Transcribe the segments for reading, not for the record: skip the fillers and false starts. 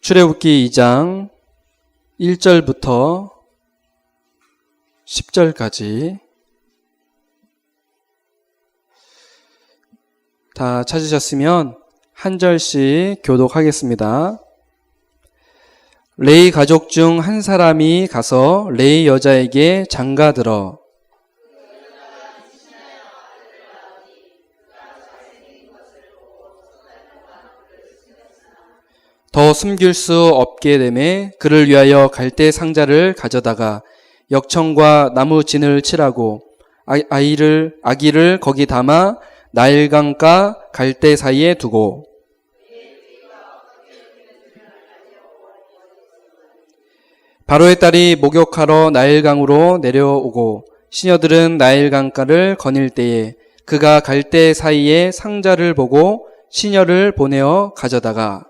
출애굽기 2장 1절부터 10절까지 다 찾으셨으면 한 절씩 교독하겠습니다. 레위 가족 중 한 사람이 가서 레위 여자에게 장가들어 더 숨길 수 없게 되매 그를 위하여 갈대 상자를 가져다가 역청과 나무 진을 칠하고 아기를 거기 담아 나일강가 갈대 사이에 두고 바로의 딸이 목욕하러 나일강으로 내려오고 시녀들은 나일강가를 거닐 때에 그가 갈대 사이에 상자를 보고 시녀를 보내어 가져다가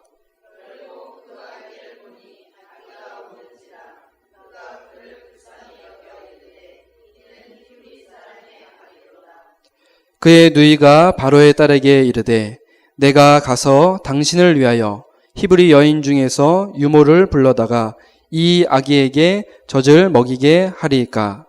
그의 누이가 바로의 딸에게 이르되 내가 가서 당신을 위하여 히브리 여인 중에서 유모를 불러다가 이 아기에게 젖을 먹이게 하리이까.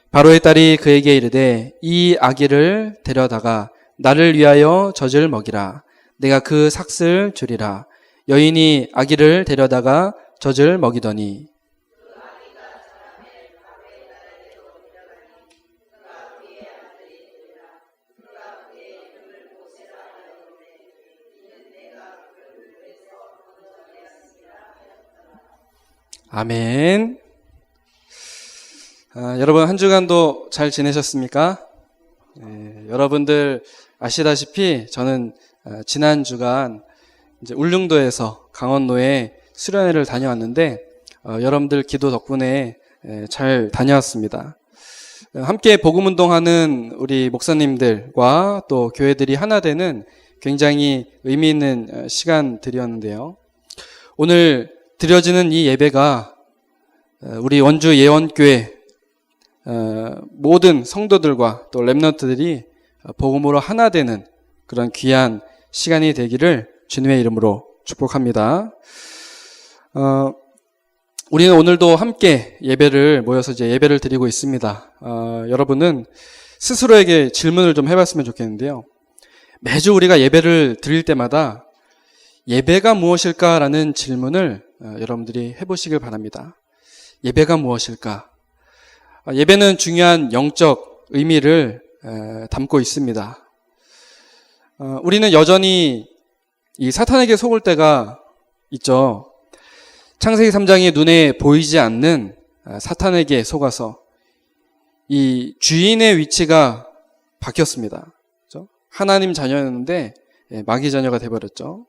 바로의 딸이 그에게 이르되 이 아기를 데려다가 나를 위하여 젖을 먹이라. 내가 그 삭슬 주리라. 여인이 아기를 데려다가 젖을 먹이더니 아멘. 여러분 한 주간도 잘 지내셨습니까? 여러분들 아시다시피 저는 지난 주간 이제 울릉도에서 강원도에 수련회를 다녀왔는데 여러분들 기도 덕분에 잘 다녀왔습니다. 함께 복음운동하는 우리 목사님들과 또 교회들이 하나 되는 굉장히 의미 있는 시간들이었는데요. 오늘 드려지는 이 예배가 우리 원주 예원교회 모든 성도들과 또 렘넌트들이 복음으로 하나 되는 그런 귀한 시간이 되기를 주님의 이름으로 축복합니다. 우리는 오늘도 함께 예배를 모여서 이제 예배를 드리고 있습니다. 여러분은 스스로에게 질문을 좀 해봤으면 좋겠는데요. 매주 우리가 예배를 드릴 때마다 예배가 무엇일까라는 질문을 여러분들이 해보시길 바랍니다. 예배가 무엇일까? 예배는 중요한 영적 의미를 담고 있습니다. 우리는 여전히 이 사탄에게 속을 때가 있죠. 창세기 3장에 눈에 보이지 않는 사탄에게 속아서 이 주인의 위치가 바뀌었습니다. 그렇죠? 하나님 자녀였는데 마귀 자녀가 돼버렸죠.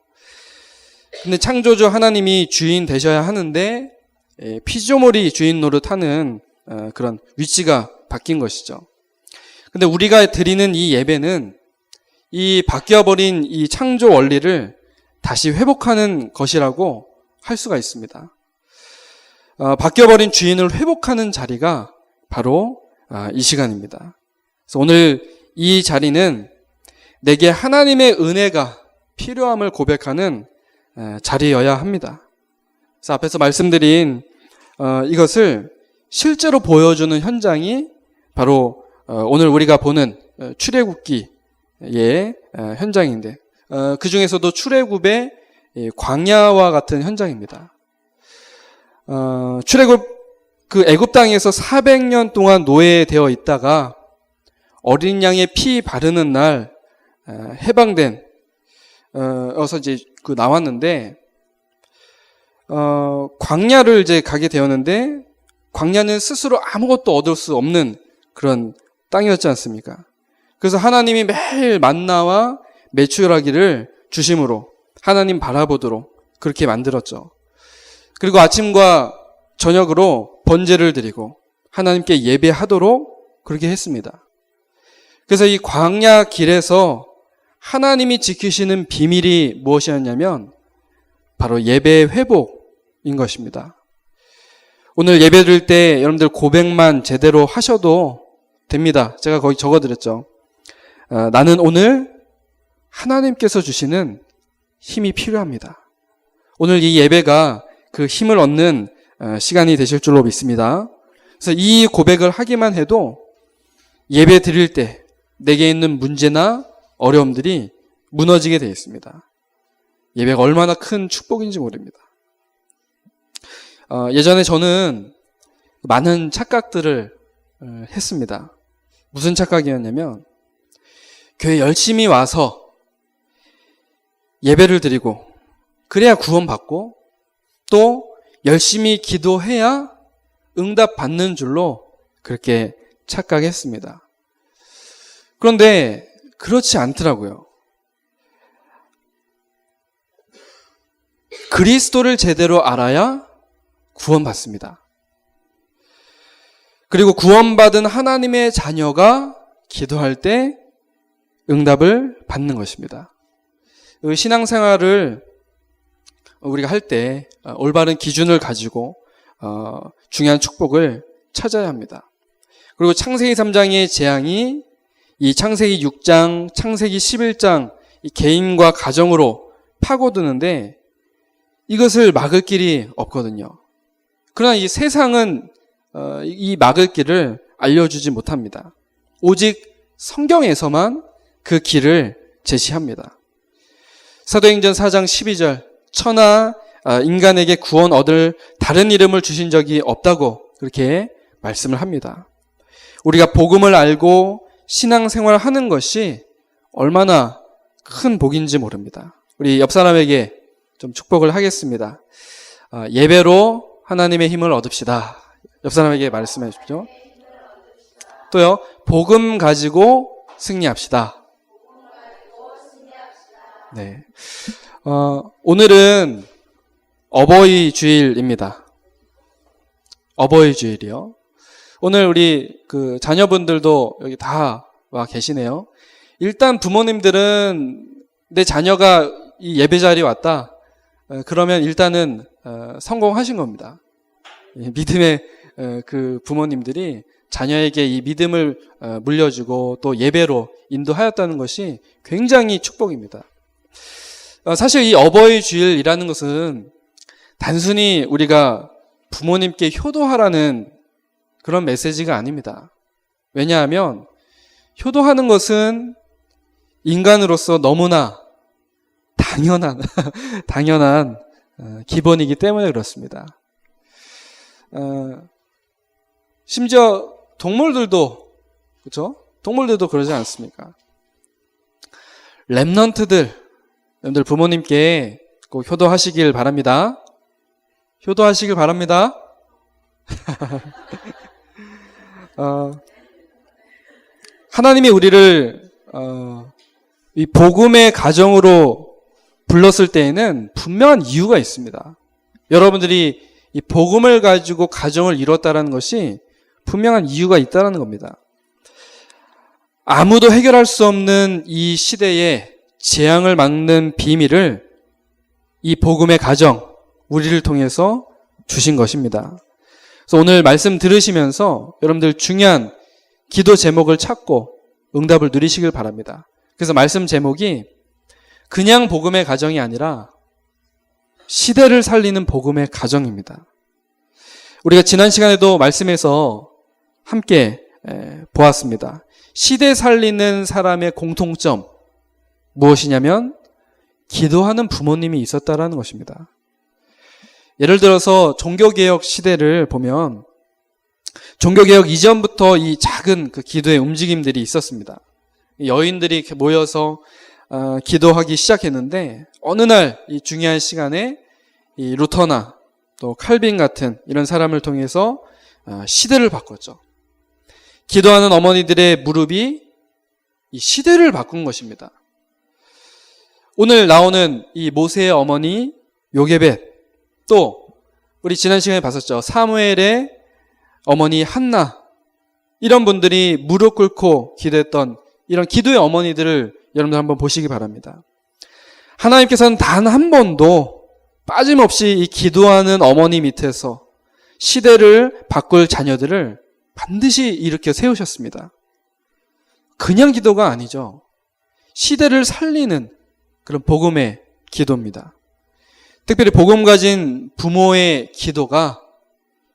근데 창조주 하나님이 주인 되셔야 하는데 피조물이 주인 노릇하는 그런 위치가 바뀐 것이죠. 근데 우리가 드리는 이 예배는 이 바뀌어버린 이 창조 원리를 다시 회복하는 것이라고 할 수가 있습니다. 바뀌어버린 주인을 회복하는 자리가 바로 이 시간입니다. 그래서 오늘 이 자리는 내게 하나님의 은혜가 필요함을 고백하는 자리여야 합니다. 그래서 앞에서 말씀드린 이것을 실제로 보여주는 현장이 바로 오늘 우리가 보는 출애굽기의 현장인데 그 중에서도 출애굽의 광야와 같은 현장입니다. 출애굽 그 애굽 땅에서 400년 동안 노예되어 있다가 어린 양의 피 바르는 날 해방된 어서 이제 그 나왔는데 광야를 이제 가게 되었는데 광야는 스스로 아무것도 얻을 수 없는 그런 땅이었지 않습니까? 그래서 하나님이 매일 만나와 메추라기를 주심으로 하나님 바라보도록 그렇게 만들었죠. 그리고 아침과 저녁으로 번제를 드리고 하나님께 예배하도록 그렇게 했습니다. 그래서 이 광야 길에서 하나님이 지키시는 비밀이 무엇이었냐면 바로 예배 회복인 것입니다. 오늘 예배 드릴 때 여러분들 고백만 제대로 하셔도 됩니다. 제가 거기 적어드렸죠. 나는 오늘 하나님께서 주시는 힘이 필요합니다. 오늘 이 예배가 그 힘을 얻는 시간이 되실 줄로 믿습니다. 그래서 이 고백을 하기만 해도 예배 드릴 때 내게 있는 문제나 어려움들이 무너지게 되어 있습니다. 예배가 얼마나 큰 축복인지 모릅니다. 예전에 저는 많은 착각들을 했습니다. 무슨 착각이었냐면 교회 열심히 와서 예배를 드리고 그래야 구원받고 또 열심히 기도해야 응답 받는 줄로 그렇게 착각했습니다. 그런데 그렇지 않더라고요. 그리스도를 제대로 알아야 구원받습니다. 그리고 구원받은 하나님의 자녀가 기도할 때 응답을 받는 것입니다. 신앙생활을 우리가 할 때 올바른 기준을 가지고 중요한 축복을 찾아야 합니다. 그리고 창세기 3장의 재앙이 이 창세기 6장, 창세기 11장 이 개인과 가정으로 파고드는데 이것을 막을 길이 없거든요. 그러나 이 세상은 이 막을 길을 알려주지 못합니다. 오직 성경에서만 그 길을 제시합니다. 사도행전 4장 12절 천하 인간에게 구원 얻을 다른 이름을 주신 적이 없다고 그렇게 말씀을 합니다. 우리가 복음을 알고 신앙생활을 하는 것이 얼마나 큰 복인지 모릅니다. 우리 옆 사람에게 좀 축복을 하겠습니다. 예배로 하나님의 힘을 얻읍시다. 옆 사람에게 말씀해 주십시오. 또요, 복음 가지고 승리합시다. 네. 오늘은 어버이 주일입니다. 어버이 주일이요. 오늘 우리 그 자녀분들도 여기 다 와 계시네요. 일단 부모님들은 내 자녀가 이 예배 자리에 왔다. 그러면 일단은 성공하신 겁니다. 믿음의 그 부모님들이 자녀에게 이 믿음을 물려주고 또 예배로 인도하였다는 것이 굉장히 축복입니다. 사실 이 어버이 주일이라는 것은 단순히 우리가 부모님께 효도하라는 그런 메시지가 아닙니다. 왜냐하면 효도하는 것은 인간으로서 너무나 당연한 기본이기 때문에 그렇습니다. 심지어 동물들도 그렇죠? 동물들도 그러지 않습니까? 렘넌트들 여러분들 부모님께 꼭 효도하시길 바랍니다. 효도하시길 바랍니다. 하나님이 우리를 이 복음의 가정으로 불렀을 때에는 분명한 이유가 있습니다. 여러분들이 이 복음을 가지고 가정을 이뤘다는 것이 분명한 이유가 있다는 겁니다. 아무도 해결할 수 없는 이 시대의 재앙을 막는 비밀을 이 복음의 가정, 우리를 통해서 주신 것입니다. 그래서 오늘 말씀 들으시면서 여러분들 중요한 기도 제목을 찾고 응답을 누리시길 바랍니다. 그래서 말씀 제목이 그냥 복음의 가정이 아니라 시대를 살리는 복음의 가정입니다. 우리가 지난 시간에도 말씀에서 함께 보았습니다. 시대 살리는 사람의 공통점 무엇이냐면 기도하는 부모님이 있었다라는 것입니다. 예를 들어서 종교개혁 시대를 보면 종교개혁 이전부터 이 작은 그 기도의 움직임들이 있었습니다. 여인들이 이렇게 모여서 기도하기 시작했는데 어느 날 이 중요한 시간에 이 루터나 또 칼빈 같은 이런 사람을 통해서 시대를 바꿨죠. 기도하는 어머니들의 무릎이 이 시대를 바꾼 것입니다. 오늘 나오는 이 모세의 어머니 요게벳, 또 우리 지난 시간에 봤었죠. 사무엘의 어머니 한나, 이런 분들이 무릎 꿇고 기도했던 이런 기도의 어머니들을 여러분들 한번 보시기 바랍니다. 하나님께서는 단 한 번도 빠짐없이 이 기도하는 어머니 밑에서 시대를 바꿀 자녀들을 반드시 일으켜 세우셨습니다. 그냥 기도가 아니죠. 시대를 살리는 그런 복음의 기도입니다. 특별히 복음 가진 부모의 기도가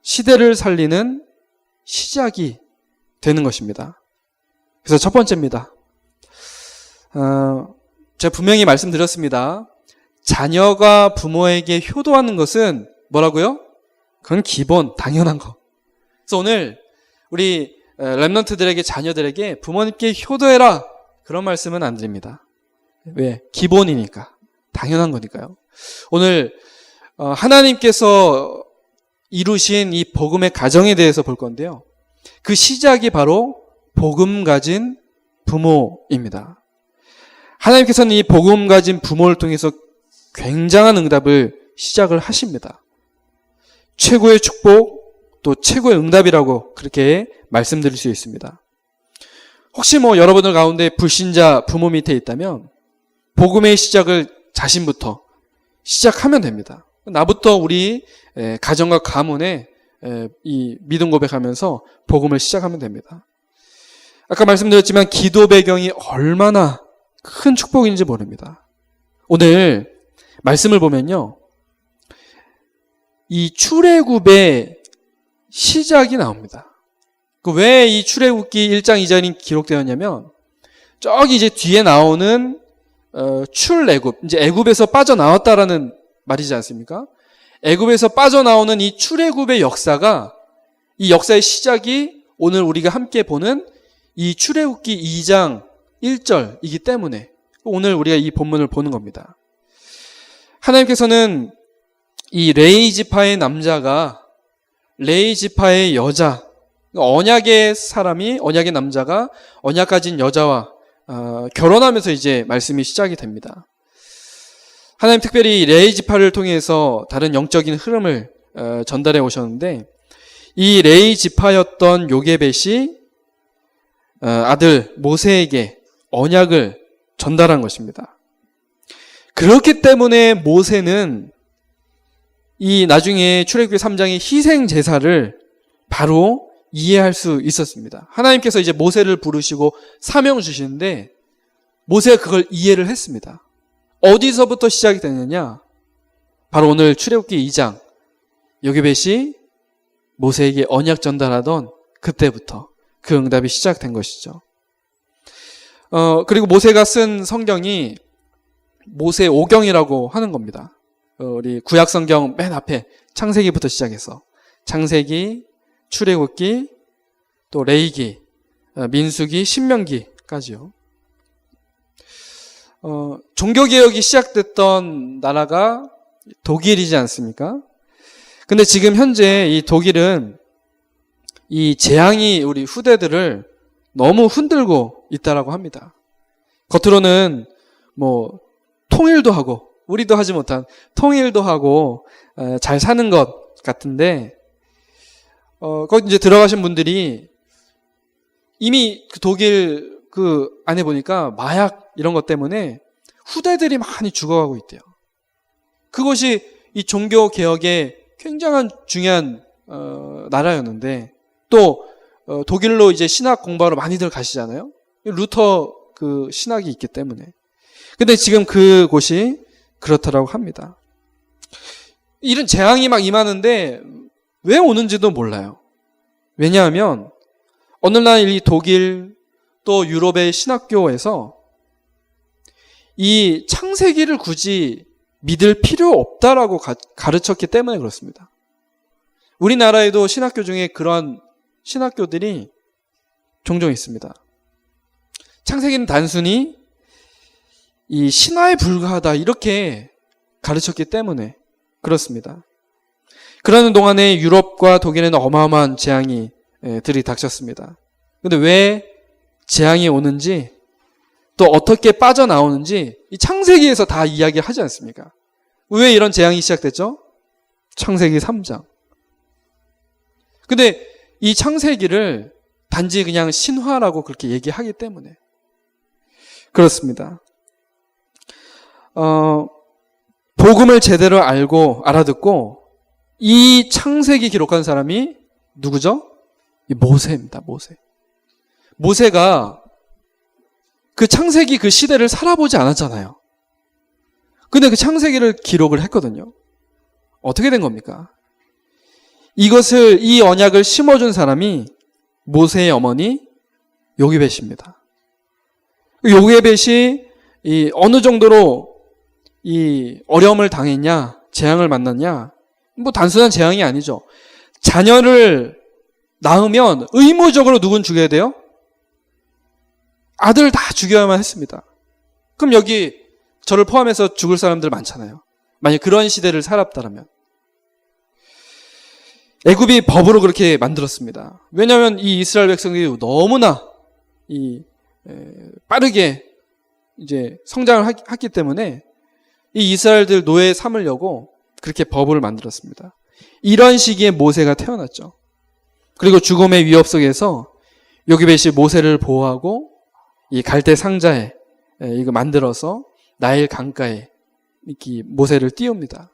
시대를 살리는 시작이 되는 것입니다. 그래서 첫 번째입니다. 제가 분명히 말씀드렸습니다. 자녀가 부모에게 효도하는 것은 뭐라고요? 그건 기본, 당연한 거. 그래서 오늘 우리 렘넌트들에게, 자녀들에게 부모님께 효도해라, 그런 말씀은 안 드립니다. 왜? 기본이니까. 당연한 거니까요. 오늘 하나님께서 이루신 이 복음의 가정에 대해서 볼 건데요. 그 시작이 바로 복음 가진 부모입니다. 하나님께서는 이 복음 가진 부모를 통해서 굉장한 응답을 시작을 하십니다. 최고의 축복, 또 최고의 응답이라고 그렇게 말씀드릴 수 있습니다. 혹시 여러분들 가운데 불신자 부모 밑에 있다면 복음의 시작을 자신부터 시작하면 됩니다. 나부터 우리 가정과 가문에 이 믿음 고백하면서 복음을 시작하면 됩니다. 아까 말씀드렸지만 기도 배경이 얼마나 큰 축복인지 모릅니다. 오늘 말씀을 보면요, 이 출애굽의 시작이 나옵니다. 왜 이 출애굽기 1장 2절이 기록되었냐면, 저기 이제 뒤에 나오는 출애굽, 이제 애굽에서 빠져나왔다라는 말이지 않습니까? 애굽에서 빠져나오는 이 출애굽의 역사가, 이 역사의 시작이 오늘 우리가 함께 보는 이 출애굽기 2장 1절이기 때문에 오늘 우리가 이 본문을 보는 겁니다. 하나님께서는 이 레위 지파의 남자가 레위 지파의 여자, 언약의 사람이, 언약의 남자가 언약 가진 여자와 결혼하면서 이제 말씀이 시작이 됩니다. 하나님 특별히 레위 지파를 통해서 다른 영적인 흐름을 전달해 오셨는데, 이 레위 지파였던 요게벳이 아들 모세에게 언약을 전달한 것입니다. 그렇기 때문에 모세는 이 나중에 출애굽기 3장의 희생 제사를 바로 이해할 수 있었습니다. 하나님께서 이제 모세를 부르시고 사명 주시는데 모세가 그걸 이해를 했습니다. 어디서부터 시작이 되느냐? 바로 오늘 출애굽기 2장 요게벳이 모세에게 언약 전달하던 그때부터 그 응답이 시작된 것이죠. 그리고 모세가 쓴 성경이 모세 오경이라고 하는 겁니다. 우리 구약 성경 맨 앞에 창세기부터 시작해서 창세기, 출애굽기, 또 레위기, 민수기, 신명기까지요. 종교개혁이 시작됐던 나라가 독일이지 않습니까? 근데 지금 현재 이 독일은 이 재앙이 우리 후대들을 너무 흔들고 있다라고 합니다. 겉으로는 통일도 하고, 우리도 하지 못한 통일도 하고 잘 사는 것 같은데, 거기 이제 들어가신 분들이 이미 그 독일 그 안에 보니까 마약 이런 것 때문에 후대들이 많이 죽어가고 있대요. 그것이 이 종교 개혁의 굉장한 중요한 나라였는데, 또 독일로 이제 신학 공부하러 많이들 가시잖아요. 루터 그 신학이 있기 때문에. 근데 지금 그곳이 그렇다라고 합니다. 이런 재앙이 막 임하는데 왜 오는지도 몰라요. 왜냐하면 어느 날 이 독일 또 유럽의 신학교에서 이 창세기를 굳이 믿을 필요 없다라고 가르쳤기 때문에 그렇습니다. 우리나라에도 신학교 중에 그런 신학교들이 종종 있습니다. 창세기는 단순히 이 신화에 불과하다 이렇게 가르쳤기 때문에 그렇습니다. 그러는 동안에 유럽과 독일에는 어마어마한 재앙이 들이닥쳤습니다. 그런데 왜 재앙이 오는지, 또 어떻게 빠져나오는지 이 창세기에서 다 이야기를 하지 않습니까? 왜 이런 재앙이 시작됐죠? 창세기 3장. 근데 이 창세기를 단지 그냥 신화라고 그렇게 얘기하기 때문에 그렇습니다. 복음을 제대로 알고 알아듣고 이 창세기 기록한 사람이 누구죠? 이 모세입니다. 모세가 그 창세기 그 시대를 살아보지 않았잖아요. 근데 그 창세기를 기록을 했거든요. 어떻게 된 겁니까? 이 언약을 심어준 사람이 모세의 어머니 요게벳입니다. 요게벳이 어느 정도로 이 어려움을 당했냐, 재앙을 만났냐, 뭐 단순한 재앙이 아니죠. 자녀를 낳으면 의무적으로 누군 죽여야 돼요? 아들을 다 죽여야만 했습니다. 그럼 여기 저를 포함해서 죽을 사람들 많잖아요. 만약 그런 시대를 살았다면. 애굽이 법으로 그렇게 만들었습니다. 왜냐하면 이 이스라엘 백성들이 너무나 빠르게 이제 성장을 했기 때문에 이 이스라엘들 노예 삼으려고 그렇게 법을 만들었습니다. 이런 시기에 모세가 태어났죠. 그리고 죽음의 위협 속에서 요게벳이 모세를 보호하고 이 갈대 상자에 이거 만들어서 나일 강가에 이렇게 모세를 띄웁니다.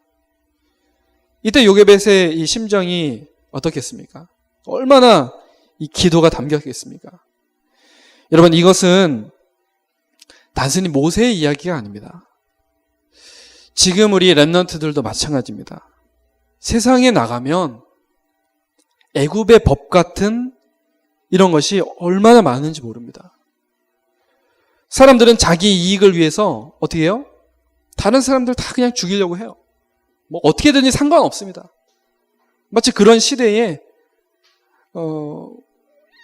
이때 요게벳의 이 심정이 어떻겠습니까? 얼마나 이 기도가 담겼겠습니까? 여러분, 이것은 단순히 모세의 이야기가 아닙니다. 지금 우리 렘넌트들도 마찬가지입니다. 세상에 나가면 애굽의 법 같은 이런 것이 얼마나 많은지 모릅니다. 사람들은 자기 이익을 위해서 어떻게 해요? 다른 사람들 다 그냥 죽이려고 해요. 뭐 어떻게든지 상관없습니다. 마치 그런 시대에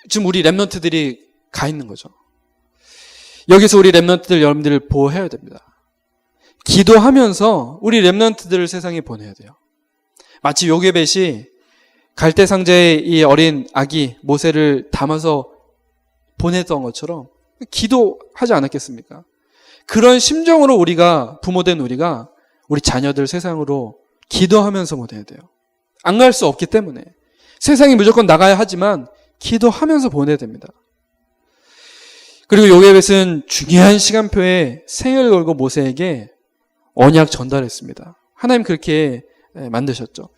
지금 우리 렘넌트들이 가 있는 거죠. 여기서 우리 렘넌트들 여러분들을 보호해야 됩니다. 기도하면서 우리 렘넌트들을 세상에 보내야 돼요. 마치 요게벳이 갈대 상자에 이 어린 아기 모세를 담아서 보냈던 것처럼 기도하지 않았겠습니까? 그런 심정으로 우리가 부모된 우리가 우리 자녀들 세상으로 기도하면서 보내야 돼요. 안 갈 수 없기 때문에 세상에 무조건 나가야 하지만 기도하면서 보내야 됩니다. 그리고 요게벳은 중요한 시간표에 생을 걸고 모세에게 언약 전달했습니다. 하나님 그렇게 만드셨죠.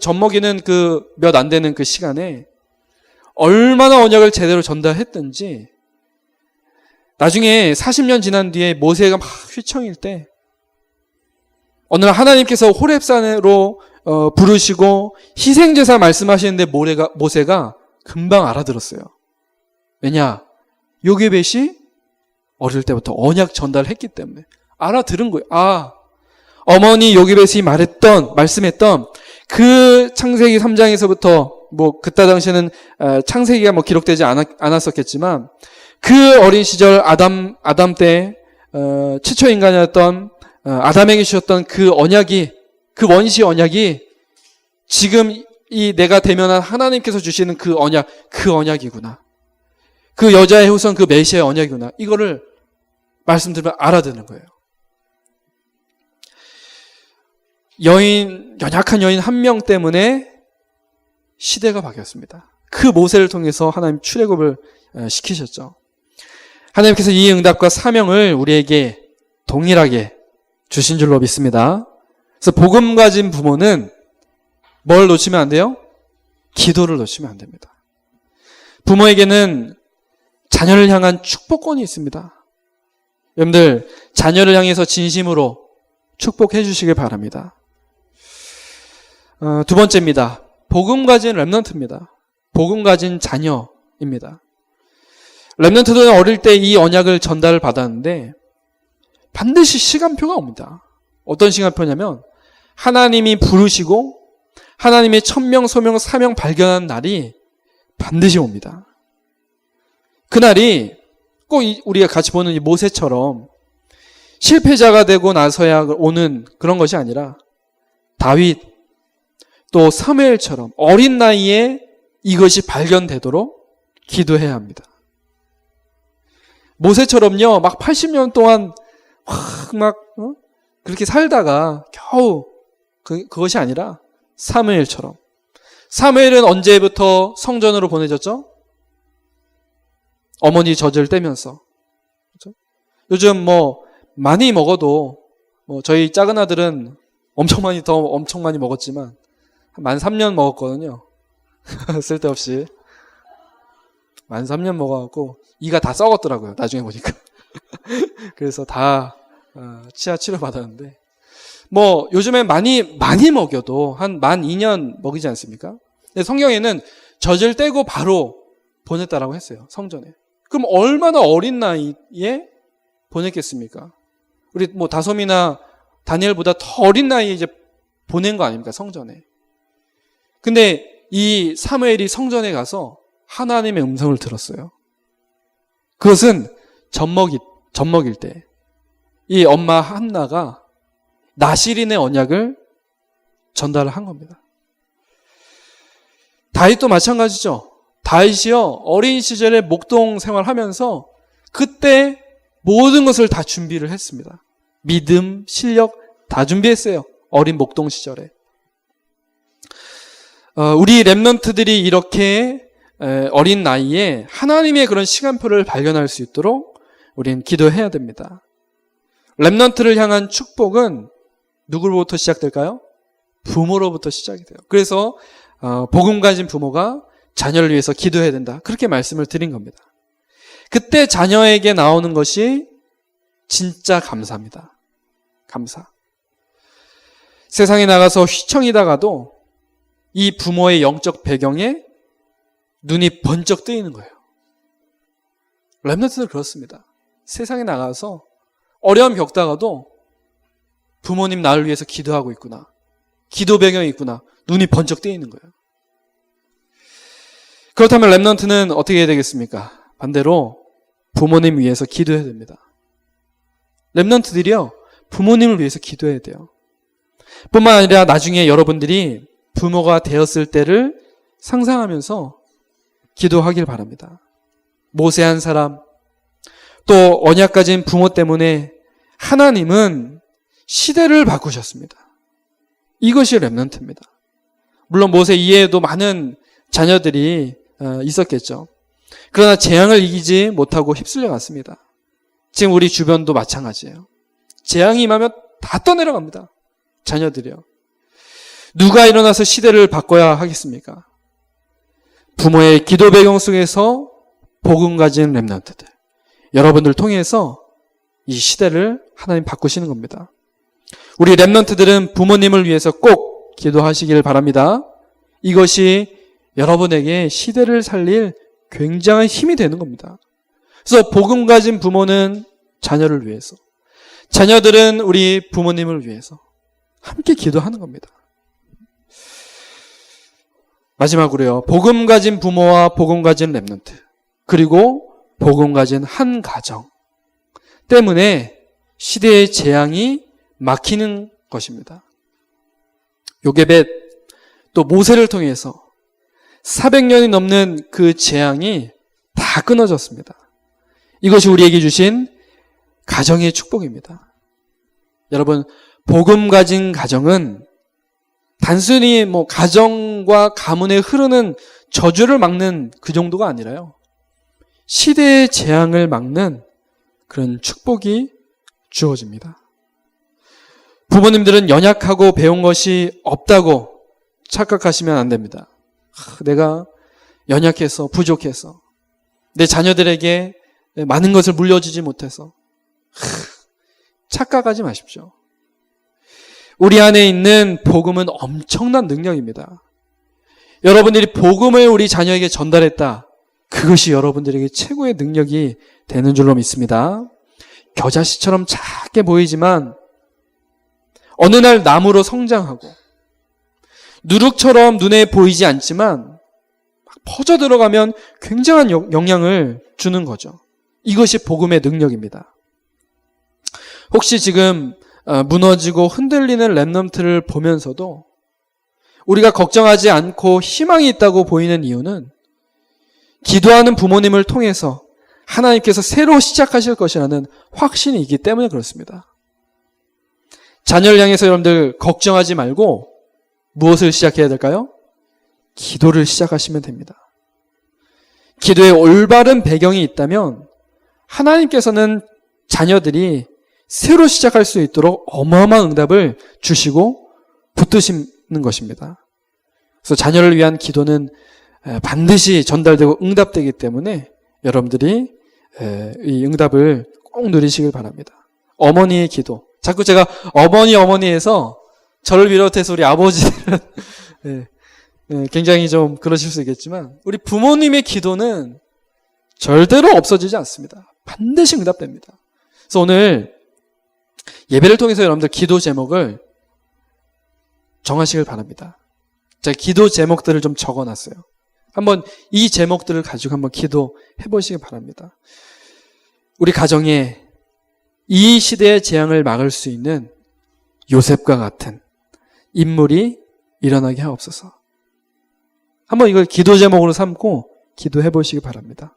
젖먹이는 그 몇 안 되는 그 시간에 얼마나 언약을 제대로 전달했든지 나중에 40년 지난 뒤에 모세가 막 휘청일 때 어느 날 하나님께서 호렙산으로 부르시고 희생제사 말씀하시는데 모세가 금방 알아들었어요. 왜냐? 요게벳이 어릴 때부터 언약 전달했기 때문에 알아들은 거예요. 아, 어머니 요게벳이 말씀했던 그 창세기 3장에서부터 뭐 그때 당시에는 창세기가 뭐 기록되지 않았었겠지만 그 어린 시절 아담 때 최초 인간이었던 아담에게 주셨던 그 언약이, 그 원시 언약이 지금 이 내가 대면한 하나님께서 주시는 그 언약이구나. 그 여자의 후손 그 메시아의 언약이구나. 이거를 말씀드리면 알아듣는 거예요. 연약한 여인 한 명 때문에 시대가 바뀌었습니다. 그 모세를 통해서 하나님 출애굽을 시키셨죠. 하나님께서 이 응답과 사명을 우리에게 동일하게 주신 줄로 믿습니다. 그래서 복음 가진 부모는 뭘 놓치면 안 돼요? 기도를 놓치면 안 됩니다. 부모에게는 자녀를 향한 축복권이 있습니다. 여러분들 자녀를 향해서 진심으로 축복해 주시길 바랍니다. 두 번째입니다. 복음 가진 렘넌트입니다. 복음 가진 자녀입니다. 렘넌트들은 어릴 때 이 언약을 전달을 받았는데 반드시 시간표가 옵니다. 어떤 시간표냐면 하나님이 부르시고 하나님의 천명, 소명, 사명 발견하는 날이 반드시 옵니다. 그날이 꼭 우리가 같이 보는 이 모세처럼 실패자가 되고 나서야 오는 그런 것이 아니라 다윗 또 사무엘처럼 어린 나이에 이것이 발견되도록 기도해야 합니다. 모세처럼요, 막 80년 동안 그렇게 살다가 겨우 그것이 아니라 사무엘처럼. 사무엘은 언제부터 성전으로 보내졌죠? 어머니 젖을 떼면서. 그렇죠? 요즘 뭐 많이 먹어도 저희 작은 아들은 엄청 많이 먹었지만 만 3년 먹었거든요. 쓸데없이 만 3년 먹어갖고 이가 다 썩었더라고요. 나중에 보니까. 그래서 다 치아 치료 받았는데, 요즘에 많이 먹여도 한 만 2년 먹이지 않습니까? 근데 성경에는 젖을 떼고 바로 보냈다라고 했어요, 성전에. 그럼 얼마나 어린 나이에 보냈겠습니까? 우리 다솜이나 다니엘보다 더 어린 나이에 이제 보낸 거 아닙니까, 성전에. 근데 이 사무엘이 성전에 가서 하나님의 음성을 들었어요. 그것은 젖 먹일 때 이 엄마 한나가 나실인의 언약을 전달을 한 겁니다. 다윗도 마찬가지죠. 다윗이요, 어린 시절에 목동 생활하면서 그때 모든 것을 다 준비를 했습니다. 믿음, 실력 다 준비했어요. 어린 목동 시절에. 우리 렘넌트들이 이렇게 어린 나이에 하나님의 그런 시간표를 발견할 수 있도록 우리는 기도해야 됩니다. 렘넌트를 향한 축복은 누구로부터 시작될까요? 부모로부터 시작이 돼요. 그래서 복음 가진 부모가 자녀를 위해서 기도해야 된다, 그렇게 말씀을 드린 겁니다. 그때 자녀에게 나오는 것이 진짜 감사입니다. 감사. 세상에 나가서 휘청이다가도 이 부모의 영적 배경에 눈이 번쩍 뜨이는 거예요. 렘넌트들 그렇습니다. 세상에 나가서 어려움 겪다가도 부모님 나를 위해서 기도하고 있구나, 기도 배경이 있구나, 눈이 번쩍 뜨이는 거예요. 그렇다면 렘넌트는 어떻게 해야 되겠습니까? 반대로 부모님 위해서 기도해야 됩니다. 렘넌트들이요, 부모님을 위해서 기도해야 돼요. 뿐만 아니라 나중에 여러분들이 부모가 되었을 때를 상상하면서 기도하길 바랍니다. 모세 한 사람, 또 언약 가진 부모 때문에 하나님은 시대를 바꾸셨습니다. 이것이 렘넌트입니다. 물론 모세 이외에도 많은 자녀들이 있었겠죠. 그러나 재앙을 이기지 못하고 휩쓸려 갔습니다. 지금 우리 주변도 마찬가지예요. 재앙이 임하면 다 떠내려갑니다, 자녀들이요. 누가 일어나서 시대를 바꿔야 하겠습니까? 부모의 기도 배경 속에서 복음 가진 렘넌트들, 여러분들 통해서 이 시대를 하나님 바꾸시는 겁니다. 우리 렘넌트들은 부모님을 위해서 꼭 기도하시기를 바랍니다. 이것이 여러분에게 시대를 살릴 굉장한 힘이 되는 겁니다. 그래서 복음 가진 부모는 자녀를 위해서, 자녀들은 우리 부모님을 위해서 함께 기도하는 겁니다. 마지막으로요, 복음 가진 부모와 복음 가진 렘넌트, 그리고 복음 가진 한 가정 때문에 시대의 재앙이 막히는 것입니다. 요게벳, 또 모세를 통해서 400년이 넘는 그 재앙이 다 끊어졌습니다. 이것이 우리에게 주신 가정의 축복입니다. 여러분, 복음 가진 가정은 단순히 가정과 가문에 흐르는 저주를 막는 그 정도가 아니라요, 시대의 재앙을 막는 그런 축복이 주어집니다. 부모님들은 연약하고 배운 것이 없다고 착각하시면 안 됩니다. 내가 연약해서, 부족해서, 내 자녀들에게 많은 것을 물려주지 못해서, 착각하지 마십시오. 우리 안에 있는 복음은 엄청난 능력입니다. 여러분들이 복음을 우리 자녀에게 전달했다, 그것이 여러분들에게 최고의 능력이 되는 줄로 믿습니다. 겨자씨처럼 작게 보이지만 어느 날 나무로 성장하고, 누룩처럼 눈에 보이지 않지만 퍼져 들어가면 굉장한 영향을 주는 거죠. 이것이 복음의 능력입니다. 혹시 지금 무너지고 흔들리는 렘넌트를 보면서도 우리가 걱정하지 않고 희망이 있다고 보이는 이유는 기도하는 부모님을 통해서 하나님께서 새로 시작하실 것이라는 확신이 있기 때문에 그렇습니다. 자녀를 향해서 여러분들 걱정하지 말고 무엇을 시작해야 될까요? 기도를 시작하시면 됩니다. 기도에 올바른 배경이 있다면 하나님께서는 자녀들이 새로 시작할 수 있도록 어마어마한 응답을 주시고 붙드시는 것입니다. 그래서 자녀를 위한 기도는 반드시 전달되고 응답되기 때문에 여러분들이 이 응답을 꼭 누리시길 바랍니다. 어머니의 기도. 자꾸 제가 어머니 해서 저를 비롯해서 우리 아버지들은 굉장히 좀 그러실 수 있겠지만 우리 부모님의 기도는 절대로 없어지지 않습니다. 반드시 응답됩니다. 그래서 오늘 예배를 통해서 여러분들 기도 제목을 정하시길 바랍니다. 제가 기도 제목들을 좀 적어놨어요. 한번 이 제목들을 가지고 한번 기도해 보시기 바랍니다. 우리 가정에 이 시대의 재앙을 막을 수 있는 요셉과 같은 인물이 일어나게 하옵소서. 한번 이걸 기도 제목으로 삼고 기도해 보시기 바랍니다.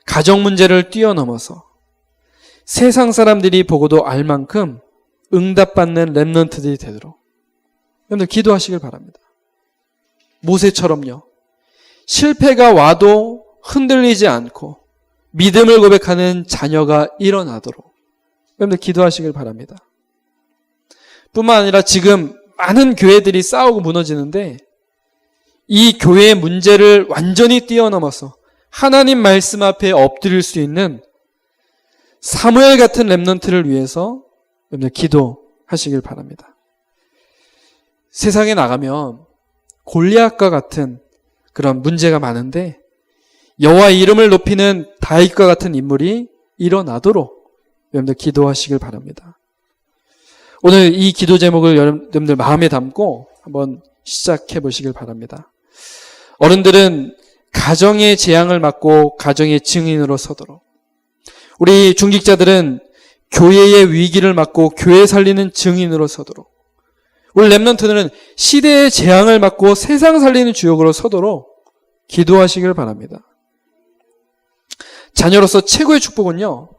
가정 문제를 뛰어넘어서 세상 사람들이 보고도 알 만큼 응답받는 렘넌트들이 되도록 여러분들 기도하시길 바랍니다. 모세처럼요. 실패가 와도 흔들리지 않고 믿음을 고백하는 자녀가 일어나도록 여러분들 기도하시길 바랍니다. 뿐만 아니라 지금 많은 교회들이 싸우고 무너지는데 이 교회의 문제를 완전히 뛰어넘어서 하나님 말씀 앞에 엎드릴 수 있는 사무엘 같은 렘넌트를 위해서 여러분들 기도하시길 바랍니다. 세상에 나가면 골리앗과 같은 그런 문제가 많은데 여호와의 이름을 높이는 다윗과 같은 인물이 일어나도록 여러분들 기도하시길 바랍니다. 오늘 이 기도 제목을 여러분들 마음에 담고 한번 시작해 보시길 바랍니다. 어른들은 가정의 재앙을 막고 가정의 증인으로 서도록, 우리 중직자들은 교회의 위기를 막고 교회 살리는 증인으로 서도록, 우리 렘넌트들은 시대의 재앙을 막고 세상 살리는 주역으로 서도록 기도하시길 바랍니다. 자녀로서 최고의 축복은요,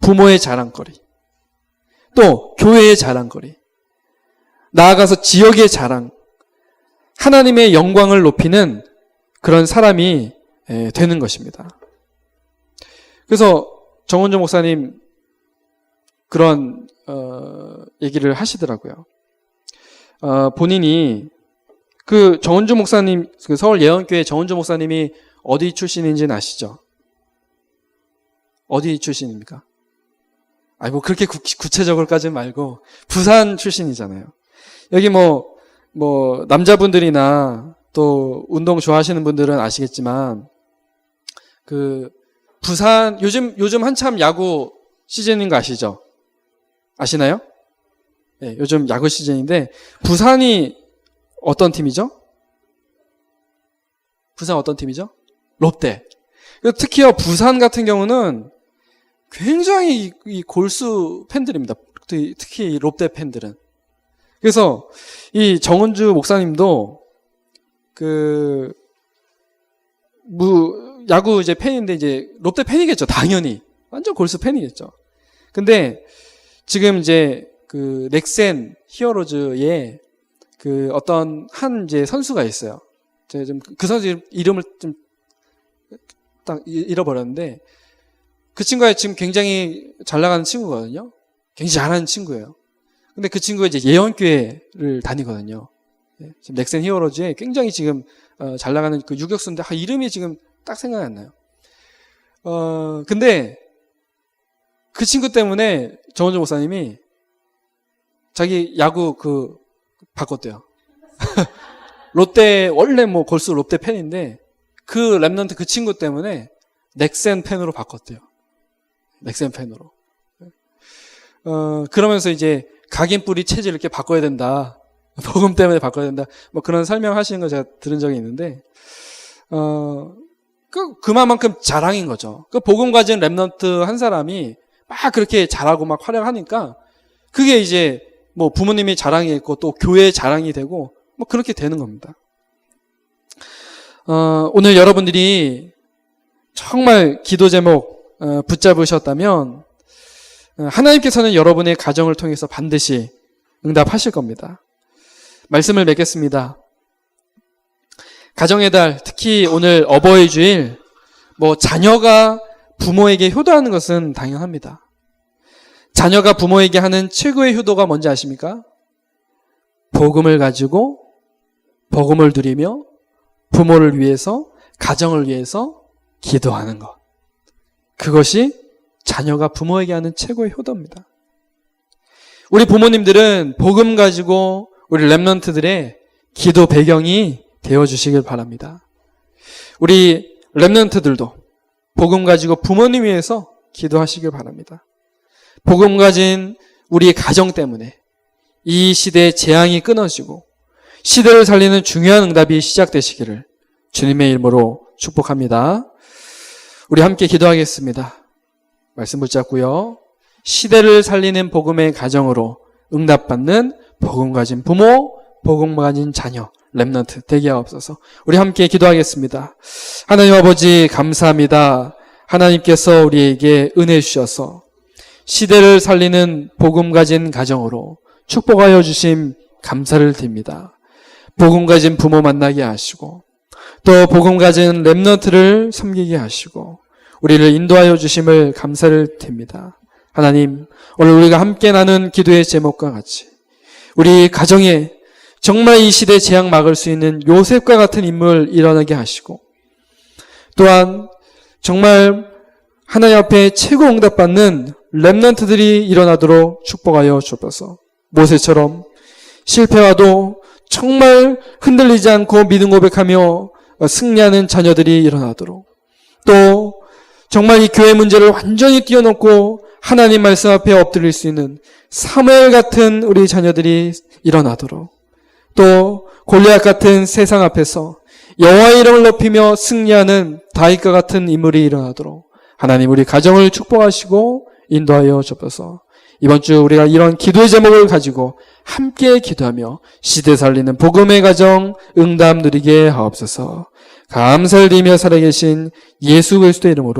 부모의 자랑거리, 또 교회의 자랑거리, 나아가서 지역의 자랑, 하나님의 영광을 높이는 그런 사람이 되는 것입니다. 그래서 정은조 목사님 그런 얘기를 하시더라고요. 본인이 그 정은조 목사님, 그 서울 예언교회 정은조 목사님이 어디 출신인지는 아시죠? 어디 출신입니까? 아니 뭐 그렇게 구체적으로까지는 말고 부산 출신이잖아요. 여기 뭐 남자분들이나 또 운동 좋아하시는 분들은 아시겠지만 그 부산 요즘 한참 야구 시즌인 거 아시죠? 아시나요? 네, 요즘 야구 시즌인데 부산이 어떤 팀이죠? 부산 어떤 팀이죠? 롯데. 특히요 부산 같은 경우는 굉장히 이 골수 팬들입니다. 특히 이 롯데 팬들은. 그래서 이 정은주 목사님도 야구 이제 팬인데 이제 롯데 팬이겠죠. 당연히. 완전 골수 팬이겠죠. 근데 지금 이제 그 넥센 히어로즈에 그 어떤 한 이제 선수가 있어요. 제가 좀 그 선수 이름을 좀 딱 잃어버렸는데 그 친구가 지금 굉장히 잘 나가는 친구거든요. 굉장히 잘하는 친구예요. 근데 그 친구가 이제 예언교회를 다니거든요. 지금 넥센 히어로즈에 굉장히 지금 잘 나가는 그 유격수인데 이름이 지금 딱 생각이 안 나요. 근데 그 친구 때문에 정은조 목사님이 자기 야구 바꿨대요. 롯데 원래 뭐 골수 롯데 팬인데 그 랩넌트 그 친구 때문에 넥센 팬으로 바꿨대요. 넥센 팬으로. 그러면서 이제 각인뿌리 체질을 이렇게 바꿔야 된다. 복음 때문에 바꿔야 된다. 뭐 그런 설명하시는 거 제가 들은 적이 있는데, 그만큼 자랑인 거죠. 그 복음 가진 랩넌트 한 사람이 막 그렇게 잘하고 막 활약하니까 그게 이제 뭐 부모님이 자랑이 있고 또 교회의 자랑이 되고 뭐 그렇게 되는 겁니다. 오늘 여러분들이 정말 기도 제목 붙잡으셨다면 하나님께서는 여러분의 가정을 통해서 반드시 응답하실 겁니다. 말씀을 맺겠습니다. 가정의 달, 특히 오늘 어버이 주일, 자녀가 부모에게 효도하는 것은 당연합니다. 자녀가 부모에게 하는 최고의 효도가 뭔지 아십니까? 복음을 가지고 복음을 누리며 부모를 위해서, 가정을 위해서 기도하는 것. 그것이 자녀가 부모에게 하는 최고의 효도입니다. 우리 부모님들은 복음 가지고 우리 랩런트들의 기도 배경이 되어주시길 바랍니다. 우리 랩런트들도 복음 가지고 부모님 위해서 기도하시길 바랍니다. 복음 가진 우리 가정 때문에 이 시대의 재앙이 끊어지고 시대를 살리는 중요한 응답이 시작되시기를 주님의 이름으로 축복합니다. 우리 함께 기도하겠습니다. 말씀 붙잡고요. 시대를 살리는 복음의 가정으로 응답받는 복음 가진 부모, 복음 가진 자녀, 렘넌트 되게 하옵소서. 우리 함께 기도하겠습니다. 하나님 아버지 감사합니다. 하나님께서 우리에게 은혜 주셔서 시대를 살리는 복음 가진 가정으로 축복하여 주심 감사를 드립니다. 복음 가진 부모 만나게 하시고 또 복음 가진 렘넌트를 섬기게 하시고 우리를 인도하여 주심을 감사를 드립니다. 하나님, 오늘 우리가 함께 나눈 기도의 제목과 같이 우리 가정에 정말 이 시대 재앙 막을 수 있는 요셉과 같은 인물 일어나게 하시고 또한 정말 하나님 앞에 최고 응답받는 렘넌트들이 일어나도록 축복하여 주옵소서. 모세처럼 실패와도 정말 흔들리지 않고 믿음 고백하며 승리하는 자녀들이 일어나도록 또 정말 이 교회 문제를 완전히 뛰어넘고 하나님 말씀 앞에 엎드릴 수 있는 사무엘 같은 우리 자녀들이 일어나도록 또 골리앗 같은 세상 앞에서 여호와의 이름을 높이며 승리하는 다윗과 같은 인물이 일어나도록 하나님 우리 가정을 축복하시고 인도하여 주옵소서. 이번 주 우리가 이런 기도의 제목을 가지고 함께 기도하며 시대 살리는 복음의 가정 응답 누리게 하옵소서. 감사를 드리며 살아계신 예수 그리스도의 이름으로